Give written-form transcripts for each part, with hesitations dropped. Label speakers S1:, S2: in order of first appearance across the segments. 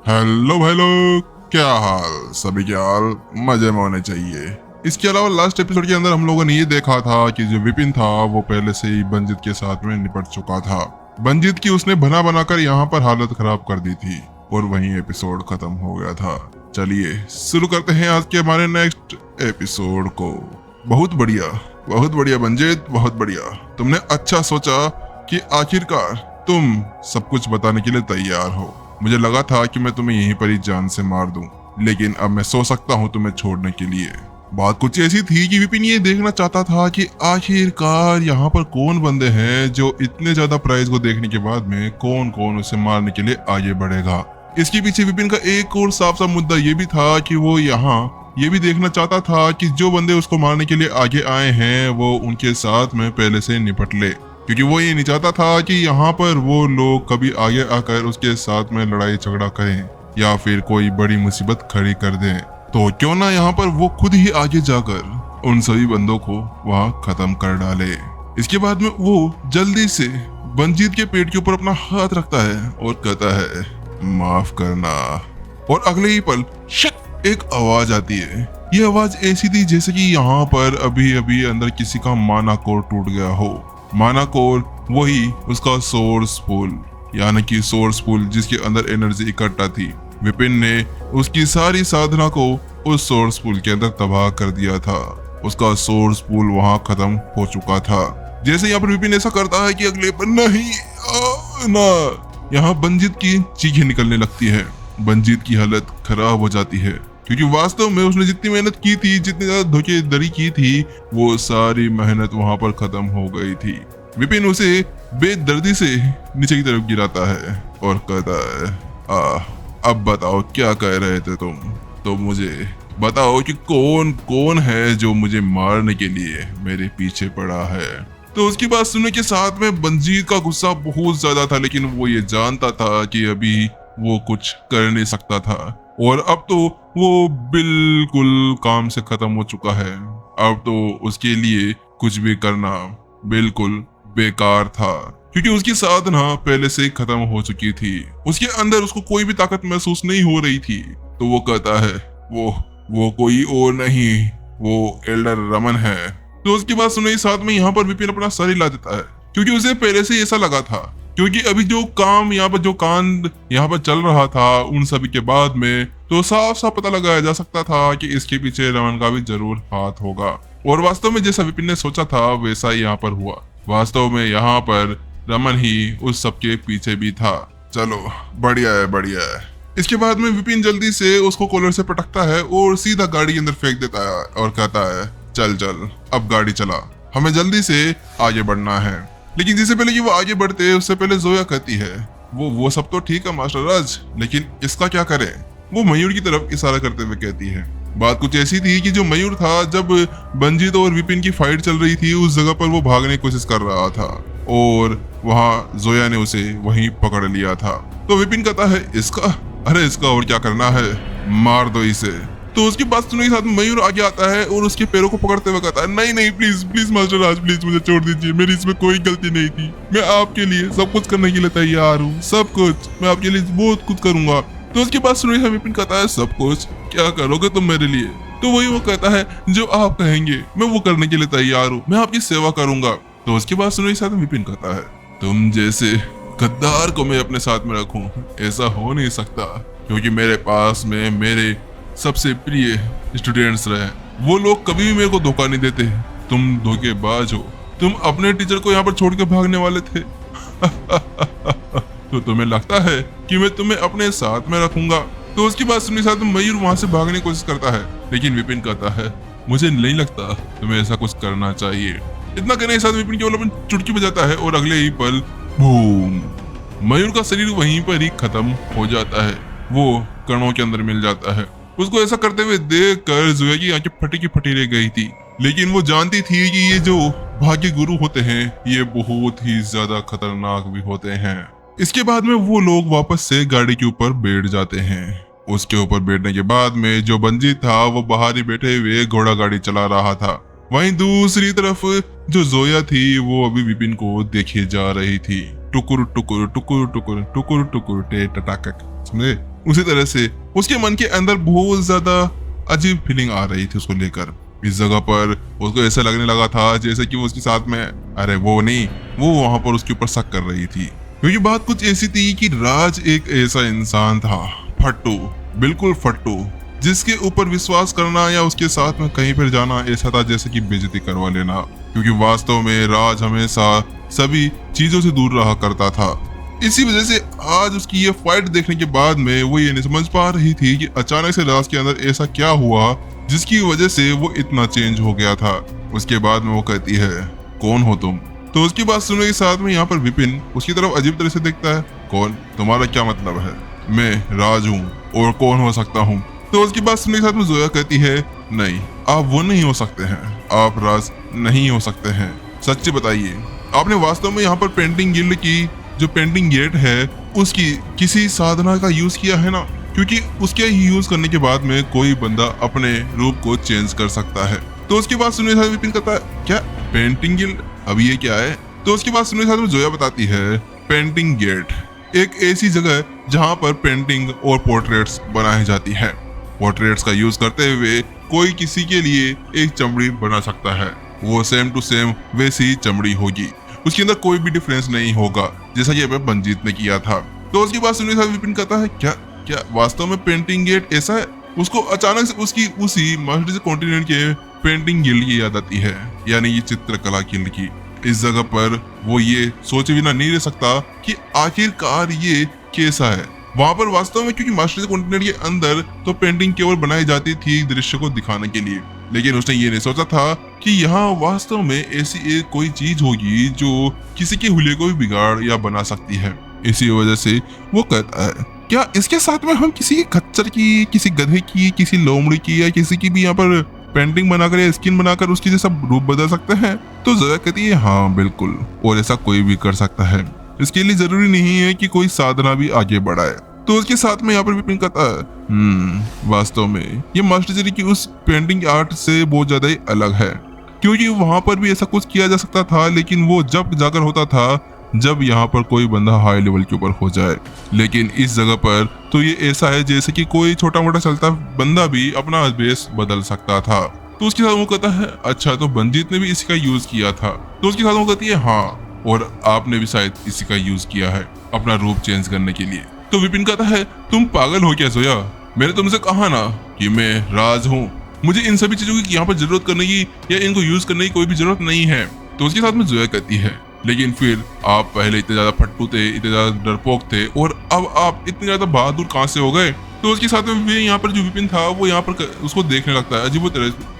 S1: Hello भाई लोग, क्या हाल? सभी के हाल मजे में होने चाहिए। इसके अलावा लास्ट एपिसोड के अंदर हम लोगों ने ये देखा था कि जो विपिन था वो पहले से ही बंजित के साथ में निपट चुका था। बंजित की उसने बना बनाकर यहाँ पर हालत खराब कर दी थी और वहीं एपिसोड खत्म हो गया था। चलिए शुरू करते हैं आज के हमारे नेक्स्ट एपिसोड को। बहुत बढ़िया बंजित, बहुत बढ़िया। तुमने अच्छा सोचा कि आखिरकार तुम सब कुछ बताने के लिए तैयार हो। मुझे लगा था कि मैं तुम्हें यहीं पर ही जान से मार दूं, लेकिन अब मैं सोच सकता हूं तुम्हें छोड़ने के लिए। बात कुछ ऐसी थी कि विपिन ये देखना चाहता था कि आखिरकार यहाँ पर कौन बंदे हैं जो इतने ज्यादा प्राइज को देखने के बाद में कौन कौन उसे मारने के लिए आगे बढ़ेगा। इसके पीछे विपिन का एक और साफ साफ मुद्दा ये भी था कि वो यहाँ ये भी देखना चाहता था कि जो बंदे उसको मारने के लिए आगे आए हैं वो उनके साथ में पहले से निपट ले, क्योंकि वो ये नहीं चाहता था कि यहाँ पर वो लोग कभी आगे आकर उसके साथ में लड़ाई झगड़ा करें या फिर कोई बड़ी मुसीबत खड़ी कर दें। तो क्यों ना यहाँ पर वो खुद ही आगे जाकर उन सभी बंदों को वहाँ खत्म कर डाले। इसके बाद में वो जल्दी से बंजीत के पेट के ऊपर अपना हाथ रखता है और कहता है माफ करना। और अगले ही पल शक एक आवाज आती है। ये आवाज ऐसी थी जैसे कि यहाँ पर अभी अभी अंदर किसी का माना कोर टूट गया हो। माना कोर वही उसका सोर्स पूल, यानी कि सोर्स पूल जिसके अंदर एनर्जी इकट्ठा थी। विपिन ने उसकी सारी साधना को उस सोर्स पूल के अंदर तबाह कर दिया था। उसका सोर्स पूल वहां खत्म हो चुका था। जैसे यहाँ पर विपिन ऐसा करता है कि अगले पर नहीं ना, यहाँ बंजीत की चीखें निकलने लगती है। बंजीत की हालत खराब हो जाती है, क्योंकि वास्तव में उसने जितनी मेहनत की थी, जितनी ज्यादा धोखेधड़ी की थी, वो सारी मेहनत वहां पर खत्म हो गई थी। विपिन उसे बेदर्दी से नीचे की तरफ गिराता है और कहता है अब बताओ क्या कह रहे थे तुम? तो मुझे बताओ कि कौन कौन है जो मुझे मारने के लिए मेरे पीछे पड़ा है। तो उसकी बात सुनने के साथ में बंजीत का गुस्सा बहुत ज्यादा था, लेकिन वो ये जानता था कि अभी वो कुछ कर नहीं सकता था और अब तो वो बिल्कुल काम से खत्म हो चुका है। अब तो उसके लिए कुछ भी करना बिल्कुल बेकार था, क्योंकि उसकी साधना पहले से खत्म हो चुकी थी। उसके अंदर उसको कोई भी ताकत महसूस नहीं हो रही थी। तो वो कहता है वो कोई और नहीं, वो एल्डर रमन है। तो उसकी बात सुनने के साथ में यहाँ पर विपिन अपना सर हिला देता है, क्योंकि उसे पहले से ऐसा लगा था। क्योंकि अभी जो काम यहाँ पर जो कांड यहाँ पर चल रहा था उन सभी के बाद में, तो साफ साफ पता लगाया जा सकता था कि इसके पीछे रमन का भी जरूर हाथ होगा। और वास्तव में जैसा विपिन ने सोचा था वैसा ही यहाँ पर हुआ। वास्तव में यहाँ पर रमन ही उस सबके पीछे भी था। चलो बढ़िया है। इसके बाद में विपिन जल्दी से उसको कॉलर से पटकता है और सीधा गाड़ी के अंदर फेंक देता है और कहता है चल अब गाड़ी चला, हमें जल्दी से आगे बढ़ना है। लेकिन जिससे पहले कि वो आगे बढ़ते उससे पहले जोया कहती है वो सब तो ठीक है मास्टर राज, लेकिन इसका क्या करें? वो मयूर की तरफ इशारा करते हुए कहती है। बात कुछ ऐसी थी कि जो मयूर था, जब बंजीत और विपिन की फाइट चल रही थी उस जगह पर वो भागने की कोशिश कर रहा था और वहां जोया ने उसे वहीं पकड़ लिया था। तो विपिन कहता है इसका और क्या करना है, मार दो इसे। तो उसकी बात सुनने के साथ मयूर आगे आता है और उसके पैरों को पकड़ते हुए कहता है नहीं प्लीज मास्टर राज, प्लीज मुझे छोड़ दीजिए, मेरी इसमें कोई गलती नहीं थी। मैं आपके लिए सब कुछ करने के लिए तैयार हूँ, सब कुछ मैं आपके लिए बहुत कुछ करूंगा। तो उसकी बात सुनने से विपिन कहता है सब कुछ क्या करोगे तुम मेरे लिए? तो वही वो कहता है जो आप कहेंगे मैं वो करने के लिए तैयार हूँ, मैं आपकी सेवा करूंगा। तो उसकी बात सुनने के साथ विपिन कहता है तुम जैसे गद्दार को मैं अपने साथ में रखूं, ऐसा हो नहीं सकता, क्योंकि मेरे पास में मेरे सबसे प्रिय स्टूडेंट्स रहे, वो लोग कभी भी मेरे को धोखा नहीं देते। तुम धोखेबाज हो, तुम अपने टीचर को यहाँ पर छोड़ के भागने वाले थे। तो तुम्हें लगता है कि मैं तुम्हें अपने साथ में रखूंगा? तो उसकी बात सुनने के साथ मयूर वहां से भागने की कोशिश करता है, लेकिन विपिन कहता है मुझे नहीं लगता तुम्हें ऐसा कुछ करना चाहिए। इतना कहने के साथ विपिन केवल अपनी चुटकी बजाता है और अगले ही पल बूम, मयूर का शरीर वहीं पर ही खत्म हो जाता है, वो कणों के अंदर मिल जाता है। उसको ऐसा करते हुए देख कर जोया की आंखें फटी की फटी रह गई थी, लेकिन वो जानती थी कि ये जो भाग्य गुरु होते हैं ये बहुत ही ज्यादा खतरनाक भी होते हैं। इसके बाद में वो लोग वापस से गाड़ी के ऊपर बैठ जाते हैं। उसके ऊपर बैठने के बाद में जो बंजीत था वो बाहर ही बैठे हुए घोड़ा गाड़ी चला रहा था। वहीं दूसरी तरफ जो जोया थी वो अभी विपिन को देखे जा रही थी। टुकुर टुकुर टुकुर टुकुर टुकुर टुकुर टे टटाकक, समझे? उसी तरह से उसके मन के अंदर बहुत ज्यादा अजीब फीलिंग आ रही थी उसको लेकर। इस जगह पर उसको ऐसा लगने लगा था जैसे कि वो उसके साथ में, अरे वो नहीं, वो वहां पर उसके ऊपर शक कर रही थी। क्योंकि बात कुछ ऐसी थी कि राज एक ऐसा इंसान था, फट्टू, बिल्कुल फट्टू, जिसके ऊपर विश्वास करना या उसके साथ में कहीं पर जाना ऐसा था जैसे कि बेइज्जती करवा लेना। क्योंकि वास्तव में राज हमेशा सभी चीजों से दूर रहा करता था। इसी वजह से आज उसकी ये फाइट देखने के बाद में वो ये नहीं समझ पा रही थी कि अचानक से राज के अंदर ऐसा क्या हुआ जिसकी वजह से वो इतना चेंज हो गया था। उसके बाद में वो कहती है, कौन हो तुम? तो उसकी बात सुनने के साथ में यहाँ पर विपिन उसकी तरफ अजीब तरह से देखता है। कौन? तुम्हारा क्या मतलब है? मैं राज हूँ, और कौन हो सकता हूँ? तो उसकी बात सुनने के साथ में जोया कहती है, नहीं, आप वो नहीं हो सकते हैं, आप राज नहीं हो सकते हैं, सच्ची बताइए, आपने वास्तव में यहाँ पर पेंटिंग गिल्ड की जो पेंटिंग गेट है उसकी किसी साधना का यूज किया है ना? क्योंकि उसके यूज करने के बाद में कोई बंदा अपने रूप को चेंज कर सकता है। तो उसकी बात सुनने के साथ विपिन कहता है, क्या पेंटिंग गिल्ड? अब ये क्या है? तो उसकी बात सुनने के साथ में जोया बताती है, पेंटिंग गेट एक ऐसी जगह है जहाँ पर पेंटिंग और पोर्ट्रेट्स बनाई जाती है। पोर्ट्रेट्स का यूज करते हुए कोई किसी के लिए एक चमड़ी बना सकता है, वो सेम टू सेम वैसी ही चमड़ी होगी, उसके अंदर कोई भी डिफरेंस नहीं होगा, जैसा कि अभी बंजीत ने किया था। तो उसकी बात सुनने के साथ विपिन कहता है, क्या क्या वास्तव में पेंटिंग गेट ऐसा है? उसको अचानक से उसकी उसी मास्टर्स कॉन्टिनेंट के पेंटिंग गिल्ड की याद आती है, यानी ये चित्रकला गिल्ड की। इस जगह पर वो ये सोचे बिना नहीं रह सकता कि आखिरकार ये कैसा है वहां पर वास्तव में। क्योंकि मास्टर्स कॉन्टिनेंट के अंदर तो पेंटिंग केवल बनाई जाती थी दृश्य को दिखाने के लिए, लेकिन उसने ये नहीं सोचा था कि यहाँ वास्तव में ऐसी एक कोई चीज होगी जो किसी के हुलिये को भी बिगाड़ या बना सकती है। इसी वजह से वो कहता है, क्या इसके साथ में हम किसी खच्चर की, किसी गधे की, किसी लोमड़ी की या किसी की भी यहाँ पर पेंटिंग बनाकर या स्किन बनाकर उसकी जैसा रूप बदल सकते हैं? तो जोया कहती है, हाँ बिल्कुल, और ऐसा कोई भी कर सकता है। इसके लिए जरूरी नहीं है कि कोई साधना भी आगे बढ़ाए। तो उसके साथ में यहाँ पर विपिन कहता है, वास्तव में ये मास्टरजी की उस पेंटिंग आर्ट से बहुत ज्यादा ही अलग है। क्योंकि वहां पर भी ऐसा कुछ किया जा सकता था, लेकिन वो जब जाकर होता था जब यहाँ पर कोई बंदा हाई लेवल के ऊपर हो जाए। लेकिन इस जगह पर तो ये ऐसा है जैसे कि कोई छोटा मोटा चलता बंदा भी अपना बेस बदल सकता था। तो उसके साथ वो कहता है, अच्छा तो बंजीत ने भी इसी का यूज किया था? तो उसके साथ वो कहती है, हाँ, और आपने भी शायद इसी का यूज किया है अपना रूप चेंज करने के लिए। तो विपिन कहता है, तुम पागल हो क्या जोया? मैंने तुमसे कहा ना कि मैं राज हूँ, मुझे इन सभी चीजों की यहाँ पर जरूरत करने की या इनको यूज करने की कोई भी जरूरत नहीं है। तो उसके साथ में जोया कहती है, लेकिन फिर आप पहले इतने ज्यादा फट्टू थे, इतने ज्यादा डरपोक थे, और अब आप इतने ज्यादा बहादुर कहाँ से हो गए? तो उसके साथ में भी यहाँ पर जो विपिन था वो यहाँ पर उसको देखने लगता है अजीब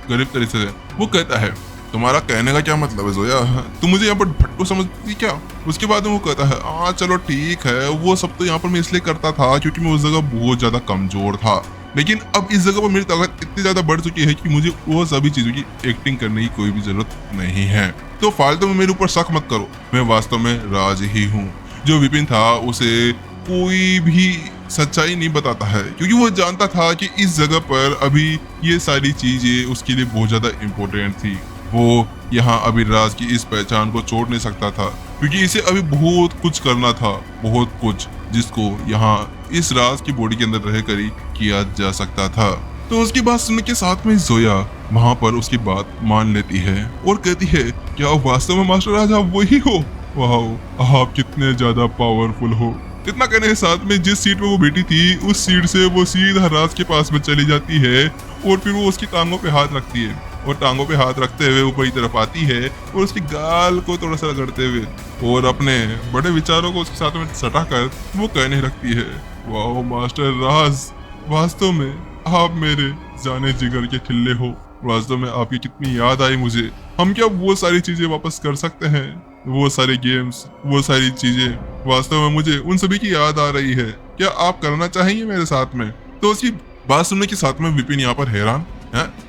S1: गरीब तरह से। वो कहता है, तुम्हारा कहने का क्या मतलब है जोया? तुम मुझे यहाँ पर फट्टू समझती क्या? उसके बाद में वो कहता है, हाँ चलो ठीक है, वो सब तो यहाँ पर मैं इसलिए करता था क्योंकि मैं उस जगह बहुत ज्यादा कमजोर था, लेकिन अब इस जगह पर मेरी ताकत इतनी ज्यादा बढ़ चुकी है कि मुझे वो सभी चीजों की एक्टिंग करने की कोई भी जरूरत नहीं है। तो फालतू में मेरे ऊपर शक मत करो, मैं वास्तव में राज ही हूँ। जो विपिन था उसे कोई भी सच्चाई नहीं बताता है, क्योंकि वो जानता था कि इस जगह पर अभी ये सारी चीजें उसके लिए बहुत ज्यादा इम्पोर्टेंट थी। वो यहाँ अभी राज की इस पहचान को छोड़ नहीं सकता था, क्योंकि इसे अभी बहुत कुछ करना था, बहुत कुछ, जिसको यहाँ इस राज की बॉडी के अंदर रहकर ही किया जा सकता था। तो उसकी बात सुनने के साथ में जोया वहां पर उसकी बात मान लेती है और कहती है, क्या वास्तव में मास्टर राज आप वही हो? वाह, आप कितने ज्यादा पावरफुल हो। इतना कहने के साथ में जिस सीट पे वो बैठी थी उस सीट से वो सीधा राज के पास में चली जाती है और फिर वो उसकी टांगों पे हाथ रखती है और टांगों पे हाथ रखते हुए ऊपर की तरफ आती है और उसकी गाल को थोड़ा सा रगड़ते हुए और अपने बड़े विचारों को उसके साथ में सटाकर वो कहने लगती है, वाह मास्टर राज, वास्तव में आप मेरे जाने जिगर के खिल्ले हो। वास्तव में आपकी कितनी याद आई मुझे। हम क्या वो सारी चीजें वापस कर सकते हैं? वो सारे गेम्स, वो सारी चीजें, वास्तव में मुझे उन सभी की याद आ रही है। क्या आप करना चाहेंगे मेरे साथ में? तो उसकी बात सुनने के साथ में विपिन यहाँ पर हैरान,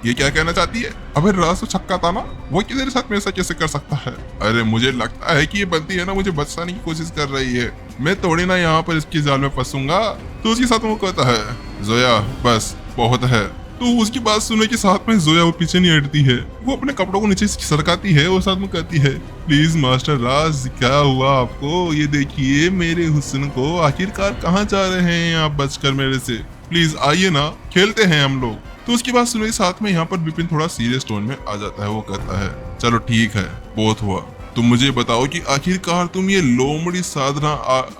S1: ये क्या कहना चाहती है? अबे राज तो छक्का था ना, वो किधर साथ में ऐसा कैसे कर सकता है? अरे मुझे लगता है कि ये बनती है ना मुझे बचाने की कोशिश कर रही है, मैं थोड़ी ना यहाँ पर इसकी जाल में फंसूंगा। तो उसके साथ वो कहता है, जोया बस बहुत है, तो उसकी बात सुनने के साथ में जोया वो पीछे नहीं हटती है, वो अपने कपड़ों को नीचे सरकाती है और साथ में कहती है, प्लीज मास्टर राज क्या हुआ आपको, ये देखिए मेरे हुस्न को, आखिरकार कहाँ जा रहे हैं आप बचकर मेरे से, प्लीज आइए ना, खेलते हैं हम लोग। तो उसकी बात सुनने के साथ में यहाँ पर विपिन थोड़ा सीरियस टोन में आ जाता है, वो कहता है, चलो ठीक है बहुत हुआ, तुम मुझे बताओ कि आखिरकार तुम ये लोमड़ी साधना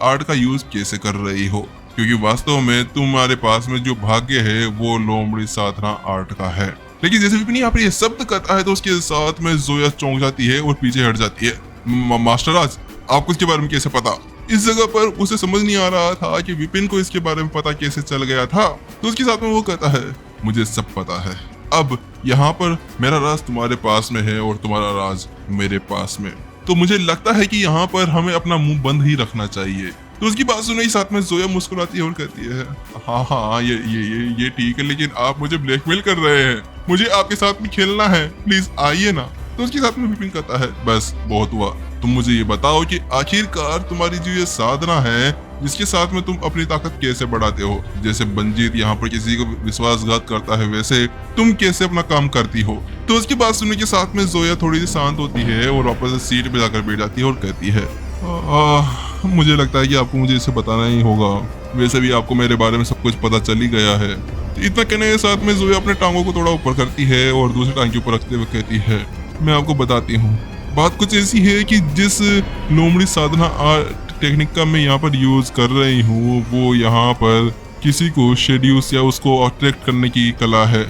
S1: आर्ट का यूज कैसे कर रही हो, क्योंकि वास्तव में तुम्हारे पास में जो भाग्य है वो लोमड़ी साधना आर्ट का है। लेकिन जैसे विपिन यहाँ पर ये शब्द करता है तो उसके साथ में जोया चौंक जाती है और पीछे हट जाती है। मास्टर राज आपको इसके बारे में कैसे पता? इस जगह पर उसे समझ नहीं आ रहा था कि विपिन को इसके बारे में पता कैसे चल गया था। तो उसके साथ में वो कहता है, मुझे सब पता है, अब यहाँ पर मेरा राज तुम्हारे पास में है और तुम्हारा राज मेरे पास में, तो मुझे लगता है कि यहाँ पर हमें अपना मुंह बंद ही रखना चाहिए। तो उसकी बात सुने ही साथ में जोया मुस्कुराती है और कहती है, हाँ ये ठीक है, लेकिन आप मुझे ब्लैकमेल कर रहे हैं, मुझे आपके साथ में खेलना है, प्लीज आइए ना। तो उसके साथ में विपिन कहता है, बस बहुत हुआ, तुम मुझे ये बताओ कि आखिरकार तुम्हारी जो ये साधना है जिसके साथ में तुम अपनी ताकत कैसे बढ़ाते हो, जैसे बंजीत यहाँ पर किसी को विश्वासघात करता है वैसे तुम कैसे अपना काम करती हो। तो उसकी बात सुनने के साथ में जोया थोड़ी सी शांत होती है और वापस से सीट पे जाकर बैठ जाती है और कहती है, मुझे लगता है कि आपको मुझे इसे बताना ही होगा, वैसे भी आपको मेरे बारे में सब कुछ पता चल ही गया है। तो इतना कहने के साथ में जोया अपने टांगों को थोड़ा ऊपर करती है और दूसरी टांग के ऊपर रखते हुए कहती है, मैं आपको बताती हूँ, बात कुछ ऐसी है कि जिस लोमड़ी साधना टेक्निक का मैं यहाँ पर यूज कर रही हूँ वो यहाँ पर किसी को शेड्यूस या उसको अट्रैक्ट करने की कला है।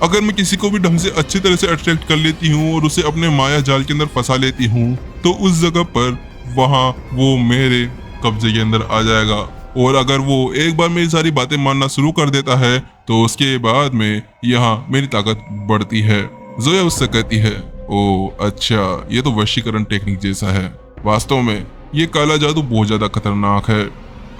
S1: अगर मैं किसी को भी ढंग से अच्छी तरह से अट्रैक्ट कर लेती हूँ और उसे अपने माया जाल के अंदर फंसा लेती हूँ तो उस जगह पर वहाँ वो मेरे कब्जे के अंदर आ जाएगा, और अगर वो एक बार मेरी सारी बातें मानना शुरू कर देता है तो उसके बाद में यहाँ मेरी ताकत बढ़ती है। जोया उससे कहती है, ओ अच्छा, ये तो वशीकरण टेक्निक जैसा है, वास्तव में ये काला जादू बहुत ज्यादा खतरनाक है।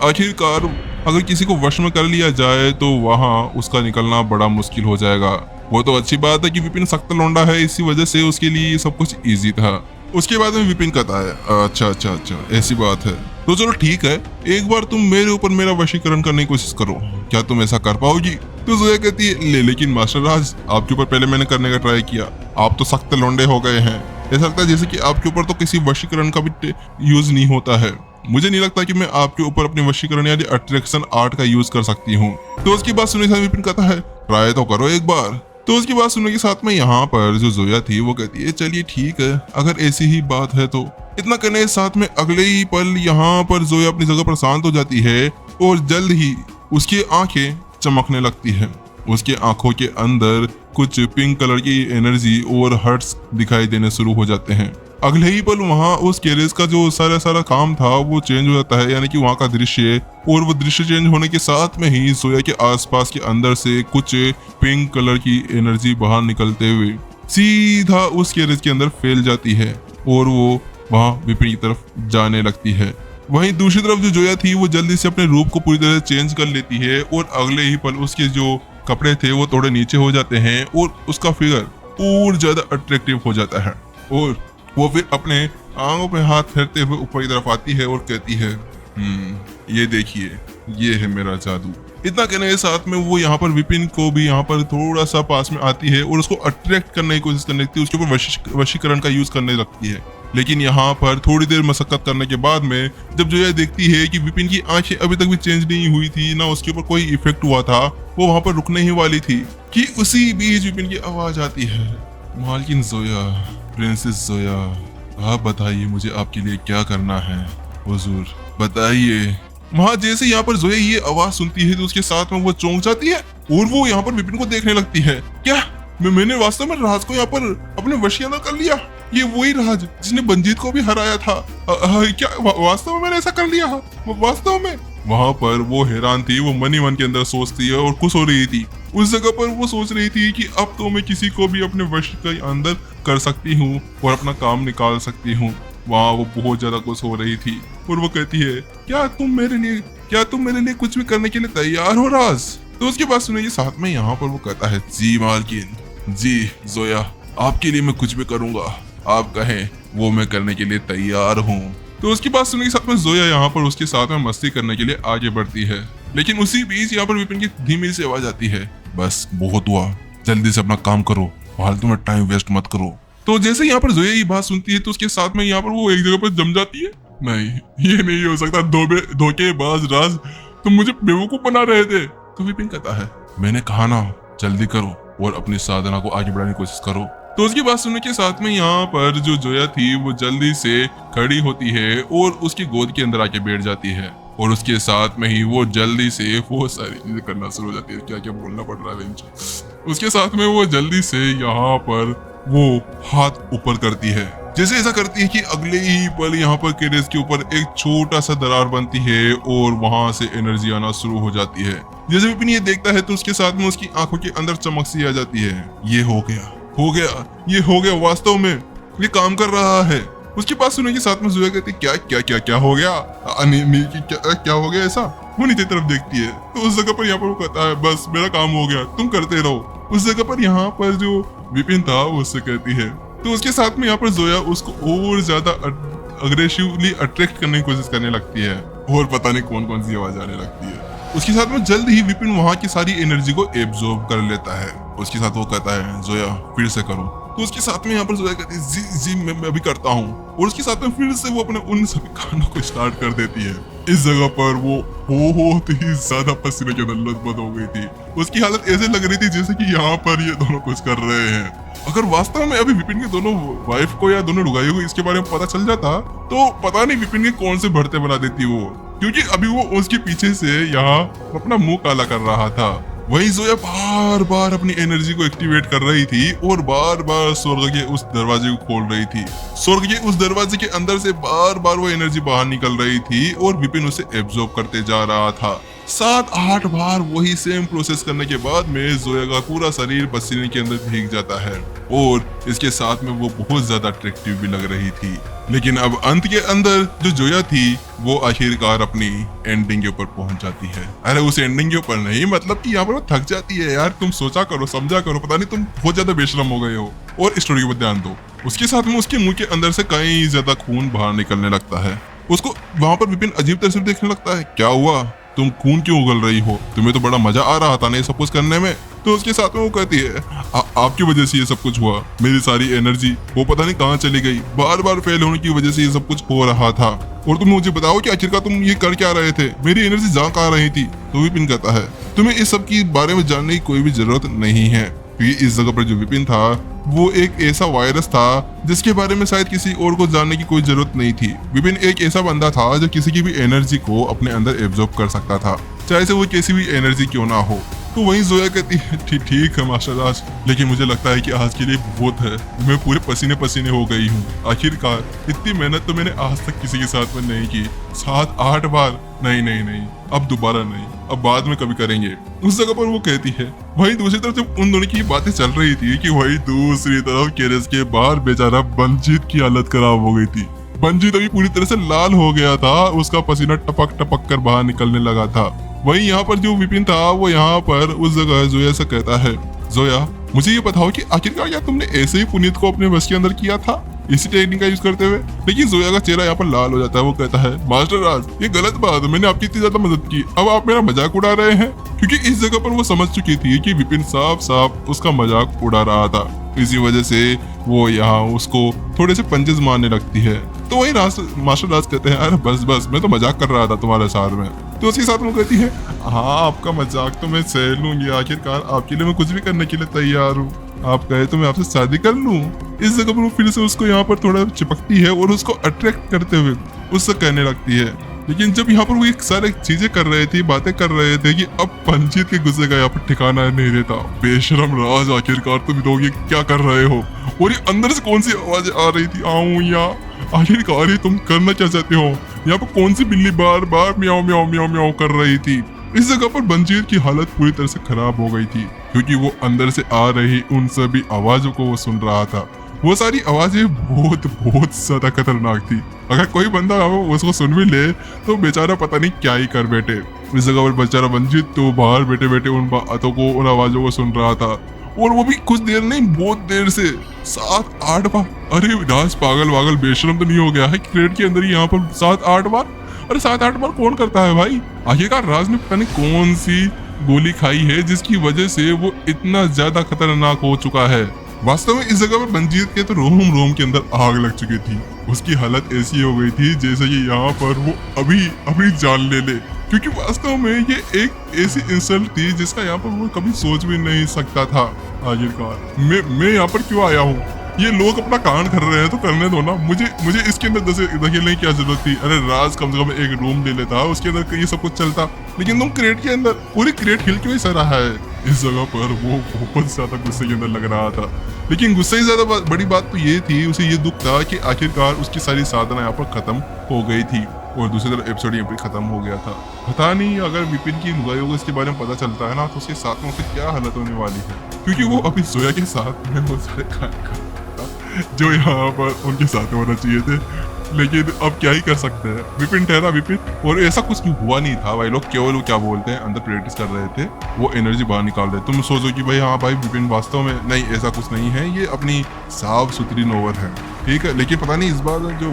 S1: आखिरकार अगर किसी को वश में कर लिया जाए तो वहाँ उसका निकलना बड़ा मुश्किल हो जाएगा। वो तो अच्छी बात है कि विपिन सख्त लौंडा है, इसी वजह से उसके लिए ये सब कुछ इजी था। उसके बाद में विपिन कहता है, अच्छा ऐसी बात है, तो चलो ठीक है, एक बार तुम मेरे ऊपर मेरा वशीकरण करने की कोशिश करो, क्या तुम ऐसा कर पाओगी? तो जोया कहती है, लेकिन मास्टर राज आपके ऊपर पहले मैंने करने का ट्राई किया, आप तो सख्त लौंडे हो गए हैं, ऐसा लगता है जैसे कि आपके ऊपर तो किसी वशीकरण का भी यूज नहीं होता है। मुझे नहीं लगता कि मैं आपके ऊपर अपने वशीकरण यानी अट्रैक्शन आर्ट का यूज कर सकती हूँ। तो उसकी बात सुनने के साथ विपिन कहता है, ट्राई तो करो एक बार। तो उसकी बात सुनने के साथ में यहाँ पर जो जोया थी वो कहती है, चलिए ठीक है, अगर ऐसी ही बात है तो। इतना करने के साथ में अगले ही पल यहाँ पर जोया अपनी जगह पर शांत हो जाती है और जल्द ही उसकी आंखें चमकने लगती है। उसके आंखों के अंदर कुछ पिंक कलर की एनर्जी और हर्ट्स दिखाई देने शुरू हो जाते हैं। अगले ही पल वहाँ उस गैरेज का जो सारा काम था वो चेंज हो जाता है, यानी कि वहाँ का दृश्य, और वो दृश्य चेंज होने के साथ में ही जोया के आसपास के अंदर से कुछ पिंक कलर की एनर्जी बाहर निकलते हुए सीधा उस गैरेज के अंदर फैल जाती है और वो वहाँ विपिन की तरफ जाने लगती है। वहीं दूसरी तरफ जो जोया थी वो जल्दी से अपने रूप को पूरी तरह चेंज कर लेती है और अगले ही पल उसके जो कपड़े थे वो थोड़े नीचे हो जाते हैं और उसका फिगर और ज्यादा अट्रैक्टिव हो जाता है, और वो फिर अपने आंखों पे हाथ फेरते हुए ऊपर की तरफ आती है और कहती है, ये देखिए, ये है मेरा जादू। इतना कहने के साथ में वो यहाँ पर विपिन को भी यहाँ पर थोड़ा सा पास में आती है और उसको अट्रैक्ट करने की कोशिश करने लगती है, उसके ऊपर वशीकरण का यूज करने लगती है। लेकिन यहाँ पर थोड़ी देर मशक्कत करने के बाद में जब जोया देखती है कि विपिन की आंखें अभी तक भी चेंज नहीं हुई थी, ना उसके ऊपर कोई इफेक्ट हुआ था, वो वहां पर रुकने ही वाली थी कि उसी बीच विपिन की आवाज आती है, मालकिन जोया, प्रिंसेस जोया, आप बताइए मुझे आपके लिए क्या करना है, हुजूर बताइए। वहां जैसे यहाँ पर जोया ये आवाज सुनती है तो उसके साथ में वो चौंक जाती है और वो यहाँ पर विपिन को देखने लगती है। क्या मैंने वास्तव में राज को यहाँ पर अपने वश के अंदर कर लिया? ये वही राज जिसने बंजीत को भी हराया था, क्या वास्तव में मैंने ऐसा कर लिया? वास्तव में? वहां पर वो हैरान थी, वो मन ही मन के अंदर सोचती है और खुश हो रही थी। उस जगह पर वो सोच रही थी कि अब तो मैं किसी को भी अपने वश के अंदर कर सकती हूँ और अपना काम निकाल सकती हूँ। वहाँ वो बहुत ज्यादा खुश हो रही थी और वो कहती है, क्या तुम मेरे लिए कुछ भी करने के लिए तैयार हो राज? तो उसकी बात सुनेगी साथ में यहाँ पर वो कहता है, जी मालकिन, जी जोया, आपके लिए मैं कुछ भी करूंगा, आप कहें वो मैं करने के लिए तैयार हूँ। तो उसकी बात सुनने के साथ में जोया यहाँ पर उसके साथ में मस्ती करने के लिए आगे बढ़ती है। लेकिन उसी बीच यहाँ पर विपिन की धीमी सी आवाज आती है, बस बहुत हुआ, जल्दी से अपना काम करो, फालतू में टाइम वेस्ट मत करो। तो जैसे यहाँ पर जोया ये बात सुनती है तो उसके साथ में यहाँ पर वो एक जगह पर जम जाती है। नहीं, ये नहीं हो सकता, धोखेबाज राज, तुम मुझे बेवकूफ बना रहे थे। तो विपिन कहता है, मैंने कहा ना जल्दी करो और अपनी साधना को आगे बढ़ाने की कोशिश करो। तो उसकी बात सुनने के साथ में यहाँ पर जो जोया थी वो जल्दी से खड़ी होती है और उसकी गोद के अंदर आके बैठ जाती है और उसके साथ में ही वो जल्दी से वो सारी चीजें करना शुरू हो जाती है। क्या क्या बोलना पड़ रहा है इनको। उसके साथ में वो जल्दी से यहाँ पर वो हाथ ऊपर करती है, जैसे ऐसा करती है कि अगले ही पल यहाँ पर केरेस के ऊपर एक छोटा सा दरार बनती है और वहां से एनर्जी आना शुरू हो जाती है। जैसे विपिन ये देखता है तो उसके साथ में उसकी आंखों के अंदर चमक सी आ जाती है। ये हो गया, वास्तव में ये काम कर रहा है। उसके पास सुनने के साथ में जोया कहती, क्या हो गया? क्या हो गया ऐसा? वो नीचे तरफ देखती है तो उस जगह पर यहाँ पर वो कहता है, बस मेरा काम हो गया, तुम करते रहो। उस जगह पर यहाँ पर जो विपिन था वो उससे कहती है। तो उसके साथ में यहाँ पर जोया उसको और ज्यादा अग्रेसिवली अट्रैक्ट करने की कोशिश करने लगती है और पता नहीं कौन कौन सी आवाज आने लगती है। उसके साथ में जल्द ही विपिन वहां की सारी एनर्जी को एब्जॉर्ब कर लेता है। उसके साथ वो कहता है, जोया फिर से करो। तो उसके साथ में यहाँ पर जोया कहती है, जी मैं अभी करता हूँ। और उसके साथ में फिर से वो अपने उन सभी कानों को स्टार्ट कर देती है। इस जगह पर वो बहुत ही ज्यादा पसीने के अंदर लथपथ हो गई थी। उसकी हालत ऐसे लग रही थी जैसे कि यहाँ पर ये दोनों कुछ कर रहे हैं। अगर वास्तव में अभी विपिन के दोनों वाइफ को या दोनों लुगाइयों को इसके बारे में पता चल जाता तो पता नहीं विपिन के कौन से बढ़ते बना देती वो, क्योंकि अभी वो उसके पीछे से यहाँ अपना मुंह काला कर रहा था। वही जोया बार बार अपनी एनर्जी को एक्टिवेट कर रही थी और बार बार स्वर्ग के उस दरवाजे को खोल रही थी। स्वर्ग के उस दरवाजे के अंदर से बार बार वो एनर्जी बाहर निकल रही थी और विपिन उसे एब्जॉर्ब करते जा रहा था। 7-8 बार वही सेम प्रोसेस करने के बाद में जोया का पूरा शरीर पसीने के अंदर भीग जाता है और इसके साथ में वो बहुत ज्यादा अट्रैक्टिव भी लग रही थी। लेकिन अब अंत के अंदर जो जोया थी वो आखिरकार अपनी एंडिंग के ऊपर पहुंच जाती है। अरे उस एंडिंग के ऊपर नहीं, मतलब कि यहाँ पर वो थक जाती है। यार तुम सोचा करो, समझा करो, पता नहीं तुम बहुत ज्यादा बेशरम हो गए हो। और स्टोरी के ऊपर ध्यान दो। उसके साथ में उसके मुंह के अंदर से कई ज्यादा खून बाहर निकलने लगता है। उसको वहां पर विपिन अजीब तरह से देखने लगता है। क्या हुआ, तुम खून क्यों उगल रही हो? तुम्हें तो बड़ा मजा आ रहा था ना ये सब कुछ करने में। तो उसके साथ में वो कहती है, आपकी वजह से ये सब कुछ हुआ। मेरी सारी एनर्जी वो पता नहीं कहाँ चली गई, बार बार फेल होने की वजह से ये सब कुछ हो रहा था। और तुम मुझे बताओ कि आखिरकार तुम ये कर क्या रहे थे? मेरी एनर्जी जहाँ कहाँ रही थी? तो विपिन कहता है, तुम्हें इस सब की बारे में जानने की कोई भी जरूरत नहीं है, क्योंकि इस जगह पर जो विपिन था वो एक ऐसा वायरस था जिसके बारे में शायद किसी और को जानने की कोई जरूरत नहीं थी। विपिन एक ऐसा बंदा था जो किसी की भी एनर्जी को अपने अंदर एब्जॉर्ब कर सकता था, चाहे से वो किसी भी एनर्जी क्यों ना हो। तो वहीं जोया कहती है, ठीक है मास्टर राज, लेकिन मुझे लगता है कि आज के लिए बहुत है। मैं पूरे पसीने पसीने हो गई हूँ। आखिरकार इतनी मेहनत तो मैंने आज तक किसी के साथ में नहीं की। 7-8 बार नहीं, अब दोबारा नहीं, अब बाद में कभी करेंगे। उस जगह पर वो कहती है। वहीं दूसरी तरफ जब उन दोनों की बातें चल रही थी कि वही दूसरी तरफ केरेस के बाहर बेचारा बंजीत की हालत खराब हो गई थी। बंजीत अभी पूरी तरह से लाल हो गया था, उसका पसीना टपक टपक कर बाहर निकलने लगा था। वहीं यहाँ पर जो विपिन था वो यहाँ पर उस जगह जोया से कहता है, जोया मुझे ये बताओ कि आखिरकार क्या तुमने ऐसे ही पुनीत को अपने बस के अंदर किया था, इसी टेक्निक का यूज करते हुए? लेकिन जोया का चेहरा यहाँ पर लाल हो जाता है। वो कहता है, मास्टर राज ये गलत बात है, मैंने आपकी इतनी ज्यादा मदद की, अब आप मेरा मजाक उड़ा रहे हैं। क्योंकि इस जगह पर वो समझ चुकी थी कि विपिन साफ साफ उसका मजाक उड़ा रहा था। इसी वजह से वो यहाँ उसको थोड़े से पंचेस मारने लगती है। तो वही मास्टर राज कहते हैं, अरे बस मैं तो मजाक कर रहा था तुम्हारे साथ में। तो उसके साथ वो कहती है, हाँ आपका मजाक तो मैं सह लूंगी, आखिरकार आपके लिए मैं कुछ भी करने के लिए तैयार हूँ। आप कहे तो मैं आपसे शादी कर लूं। इस जगह पर वो फिर से उसको यहाँ पर थोड़ा चिपकती है और उसको अट्रैक्ट करते हुए उससे कहने लगती है। लेकिन जब यहाँ पर वो एक सारे चीजें कर रहे थे, बातें कर रहे थे कि अब पंजीत के गुस्से का यहाँ पर ठिकाना नहीं रहता। बेशरम राज, आखिरकार तुम लोग ये क्या कर रहे हो? और ये अंदर से कौन सी आवाज आ रही थी, आऊं या आखिरकार ये तुम करना क्या चाहते हो? यहाँ पर कौन सी बिल्ली बार बार म्याऊं म्याऊं म्याऊं म्याऊं कर रही थी? इस जगह पर बंजीत की हालत पूरी तरह से खराब हो गई थी, क्योंकि वो अंदर से आ रही उन सभी आवाजों को वो सुन रहा था। वो सारी आवाजें बहुत ज्यादा खतरनाक थी। अगर कोई बंदा उसको सुन भी ले तो बेचारा पता नहीं क्या ही कर बैठे। इस जगह पर बेचारा बंजीत तो बाहर बैठे बैठे उन बातों को, उन आवाजों को सुन रहा था, और वो भी कुछ देर नहीं, बहुत देर से 7-8 बार। अरे राज पागल बेशरम तो नहीं हो गया है? क्रेट के अंदर यहाँ पर 7-8 बार? अरे 7-8 बार कौन करता है भाई? आखिरकार राज ने पता नहीं कौन सी गोली खाई है जिसकी वजह से वो इतना ज्यादा खतरनाक हो चुका है। वास्तव में इस जगह पर मंजीत के तो रोम रोम के अंदर आग लग चुकी थी। उसकी हालत ऐसी हो गई थी जैसे कि यहाँ पर वो अभी अभी जान ले ले, क्योंकि वास्तव में ये एक ऐसी इंसल्ट थी जिसका यहाँ पर वो कभी सोच भी नहीं सकता था। आखिरकार मैं यहाँ पर क्यों आया हूँ? ये लोग अपना कांड कर रहे हैं तो करने दो ना, मुझे इसके अंदर धकेलने की क्या जरूरत थी? अरे राज कम से कम एक रूम ले लेता, उसके अंदर ये सब कुछ चलता, लेकिन तुम क्रेट के अंदर पूरी क्रेट हिल क्यों ऐसा रहा है? इस जगह पर वो बहुत ज्यादा गुस्से के अंदर लग रहा था। लेकिन गुस्से से ज्यादा बड़ी बात तो ये थी, उसे ये दुख था कि आखिरकार उसकी सारी साधना यहाँ पर खत्म हो गई थी और दूसरी तरफ एपिसोड यहाँ पर खत्म हो गया था। पता नहीं अगर विपिन की लुगाई होगा इसके बारे में पता चलता है ना तो उसके साथ में उसे क्या हालत होने वाली है, क्योंकि वो अभी जोया के साथ में वो सारे कांड कर जो यहाँ पर उनके साथ होना चाहिए थे। लेकिन अब क्या ही कर सकते हैं, विपिन ठहरा विपिन। और ऐसा कुछ हुआ नहीं था भाई, लोग केवल क्या बोलते हैं अंदर प्रैक्टिस कर रहे थे, वो एनर्जी बाहर निकाल रहे। तुम सोचो कि भाई हाँ भाई विपिन वास्तव में नहीं, ऐसा कुछ नहीं है, ये अपनी साफ सुथरी नोवेल है, ठीक है। लेकिन पता नहीं इस बार जो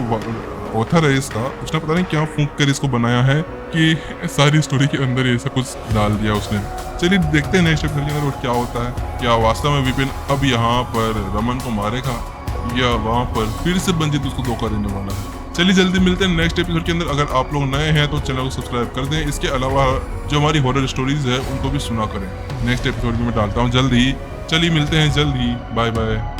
S1: ऑथर है इसका, उसने पता नहीं क्या फूंक कर इसको बनाया है कि सारी स्टोरी के अंदर ऐसा कुछ डाल दिया उसने। चलिए देखते हैं नेक्स्ट एपिसोड के अंदर क्या होता है। क्या वास्तव में विपिन अब यहाँ पर रमन को मारेगा या वहां पर फिर से बंजित उसको धोखा देने वाला है? चलिए जल्दी मिलते हैं नेक्स्ट एपिसोड के अंदर। अगर आप लोग नए हैं तो चैनल को सब्सक्राइब कर दें। इसके अलावा जो हमारी हॉरर स्टोरीज है उनको भी सुना करें। नेक्स्ट एपिसोड में मैं डालता हूँ जल्दी। चलिए मिलते हैं जल्दी, बाय बाय।